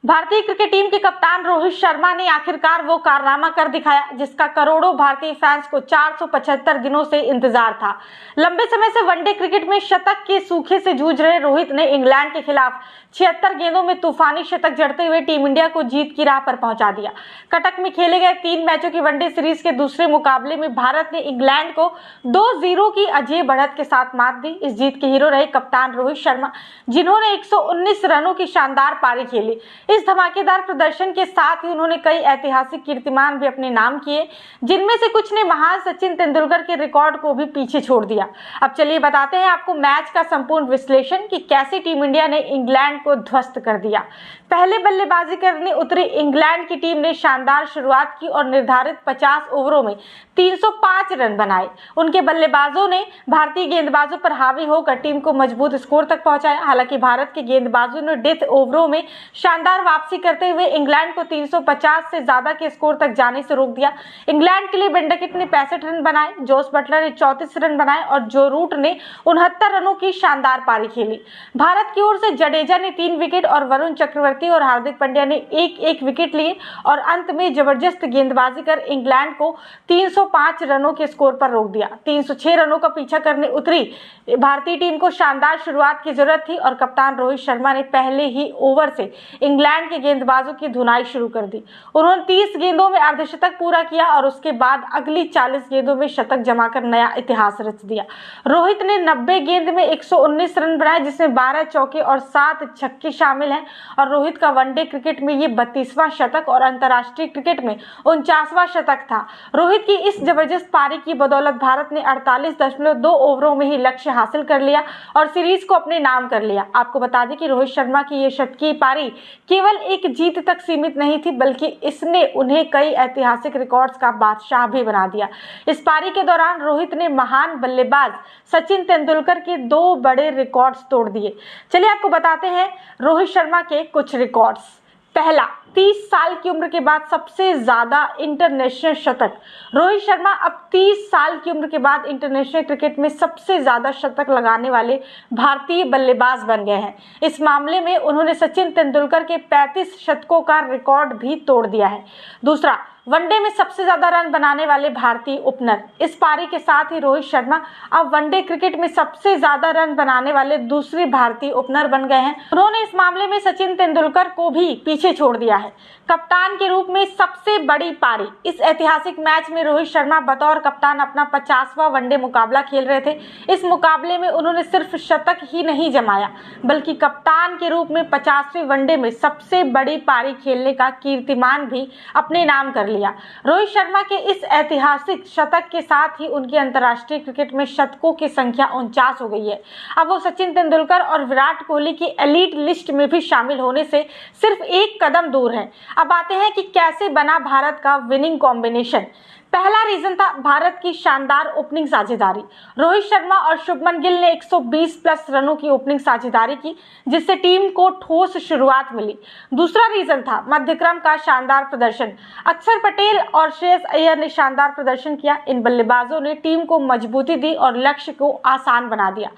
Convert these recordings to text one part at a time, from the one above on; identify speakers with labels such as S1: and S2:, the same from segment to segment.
S1: भारतीय cricket team के कप्तान रोहित शर्मा ने आखिरकार वो कारनामा कर दिखाया जिसका करोड़ों भारतीय फैंस को 475 दिनों से इंतजार था। लंबे समय से वनडे क्रिकेट में शतक के सूखे से जूझ रहे रोहित ने इंग्लैंड के खिलाफ 76 गेंदों में तूफानी शतक जड़ते हुए टीम इंडिया को जीत की राह पर पहुंचा दिया। कटक में खेले गए 3 मैचों की वनडे सीरीज के दूसरे मुकाबले में भारत ने इंग्लैंड को 2-0 की अजय बढ़त के साथ मात दी। इस जीत के हीरो रहे कप्तान रोहित शर्मा, जिन्होंने 119 रनों की शानदार पारी खेली। इस धमाकेदार प्रदर्शन के साथ ही उन्होंने कई ऐतिहासिक कीर्तिमान भी अपने नाम किए, जिनमें से कुछ ने महान सचिन तेंदुलकर के रिकॉर्ड को भी पीछे छोड़ दिया। अब चलिए बताते हैं आपको मैच का संपूर्ण विश्लेषण कि कैसे टीम इंडिया ने इंग्लैंड को ध्वस्त कर दिया। पहले बल्लेबाजी करने उतरी इंग्लैंड की टीम ने शानदार शुरुआत की और निर्धारित 50 ओवरों में 305 रन बनाए। उनके बल्लेबाजों ने भारतीय गेंदबाजों पर हावी होकर टीम को मजबूत स्कोर तक पहुंचाया। हालांकि भारत के गेंदबाजों ने डेथ ओवरों में शानदार वापसी करते हुए इंग्लैंड को 350 से ज्यादा के स्कोर तक जाने से रोक दिया। इंग्लैंड के लिए बेंडकिट ने 65 रन बनाए, जोस बटलर ने 34 रन बनाए और जो रूट ने 69 रनों की शानदार पारी खेली। भारत की ओर से जडेजा ने 3 विकेट और वरुण चक्रवर्ती और हार्दिक पांड्या ने एक विकेट लिए और अंत में जबरदस्त गेंदबाजी कर इंग्लैंड को 305 रनों के स्कोर पर रोक दिया। 306 रनों का पीछा करने उतरी भारतीय टीम को शानदार शुरुआत की जरूरत थी और कप्तान रोहित शर्मा ने पहले ही ओवर से इंग्लैंड के गेंदबाजों की धुनाई शुरू कर दी। उन्होंने 30 गेंदों में अर्धशतक पूरा किया और उसके बाद अगली 40 गेंदों में शतक जमाकर नया इतिहास रच दिया। रोहित ने 90 गेंद में 119 रन बनाए, जिसमें 12 चौके और 7 छक्के शामिल हैं और रोहित का वनडे क्रिकेट में ये 32वां शतक और अंतर्राष्ट्रीय क्रिकेट में 49वां शतक था। रोहित की इस जबरदस्त पारी की बदौलत भारत ने 48.2 ओवरों में ही लक्ष्य हासिल कर लिया और सीरीज को अपने नाम कर लिया। आपको बता दें कि रोहित शर्मा की ये शतकीय पारी केवल एक जीत तक सीमित नहीं थी, बल्कि इसने उन्हें कई ऐतिहासिक रिकॉर्ड्स का बादशाह भी बना दिया। इस पारी के दौरान रोहित ने महान बल्लेबाज सचिन तेंदुलकर के 2 बड़े रिकॉर्ड्स तोड़ दिए। चलिए आपको बताते हैं रोहित शर्मा के कुछ रिकॉर्ड्स। पहला, 30 साल की उम्र के बाद सबसे ज्यादा इंटरनेशनल शतक। रोहित शर्मा अब 30 साल की उम्र के बाद इंटरनेशनल क्रिकेट में सबसे ज्यादा शतक लगाने वाले भारतीय बल्लेबाज बन गए हैं। इस मामले में उन्होंने सचिन तेंदुलकर के 35 शतकों का रिकॉर्ड भी तोड़ दिया है। दूसरा, वनडे में सबसे ज्यादा रन बनाने वाले भारतीय ओपनर। इस पारी के साथ ही रोहित शर्मा अब वनडे क्रिकेट में सबसे ज्यादा रन बनाने वाले दूसरे भारतीय ओपनर बन गए हैं। उन्होंने इस मामले में सचिन तेंदुलकर को भी पीछे छोड़ दिया है। कप्तान के रूप में सबसे बड़ी पारी। इस ऐतिहासिक मैच में रोहित शर्मा बतौर कप्तान अपना 50वां वनडे मुकाबला खेल रहे थे। इस मुकाबले में उन्होंने सिर्फ शतक ही नहीं जमाया, बल्कि कप्तान के रूप में 50वें वनडे में सबसे बड़ी पारी खेलने का कीर्तिमान भी अपने नाम कर लिया। रोहित शर्मा के इस ऐतिहासिक शतक के साथ ही उनकी अंतर्राष्ट्रीय क्रिकेट में शतकों की संख्या 49 हो गई है। अब वो सचिन तेंदुलकर और विराट कोहली की एलीट लिस्ट में भी शामिल होने से सिर्फ एक कदम दूर है। अब आते हैं कि कैसे बना भारत का विनिंग कॉम्बिनेशन। पहला रीजन था भारत की शानदार ओपनिंग साझेदारी। रोहित शर्मा और शुभमन गिल ने 120 प्लस रनों की ओपनिंग साझेदारी की, जिससे टीम को ठोस शुरुआत मिली। दूसरा रीजन था मध्यक्रम का शानदार प्रदर्शन। अक्षर पटेल और श्रेयस अय्यर ने शानदार प्रदर्शन किया। इन बल्लेबाजों ने टीम को मजबूती दी और लक्ष्य को आसान बना दिया।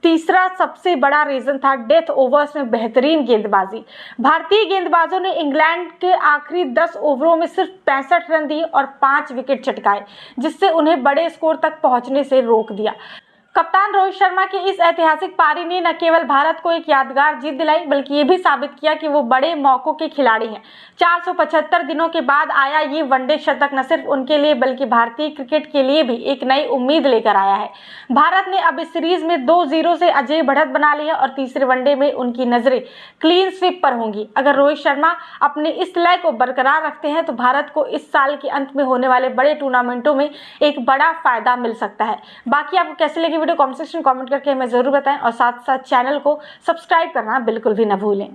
S1: तीसरा सबसे बड़ा रीजन था डेथ ओवर्स में बेहतरीन गेंदबाजी। भारतीय गेंदबाजों ने इंग्लैंड के आखिरी 10 ओवरों में सिर्फ 65 रन दिए और 5 विकेट चटकाए, जिससे उन्हें बड़े स्कोर तक पहुंचने से रोक दिया। कप्तान रोहित शर्मा की इस ऐतिहासिक पारी ने न केवल भारत को एक यादगार जीत दिलाई, बल्कि ये भी साबित किया कि वो बड़े मौकों के खिलाड़ी हैं। 475 दिनों के बाद आया ये वनडे शतक न सिर्फ उनके लिए बल्कि भारतीय क्रिकेट के लिए भी एक नई उम्मीद लेकर आया है। भारत ने अब इस सीरीज में 2-0 से अजय बढ़त बना ली है और तीसरे वनडे में उनकी नजरें क्लीन स्वीप पर होंगी। अगर रोहित शर्मा अपने इस लय को बरकरार रखते हैं तो भारत को इस साल के अंत में होने वाले बड़े टूर्नामेंटों में एक बड़ा फायदा मिल सकता है। बाकी आपको कैसे लगी वीडियो कमेंट सेक्शन कमेंट करके हमें जरूर बताएं और साथ साथ चैनल को सब्सक्राइब करना बिल्कुल भी न भूलें।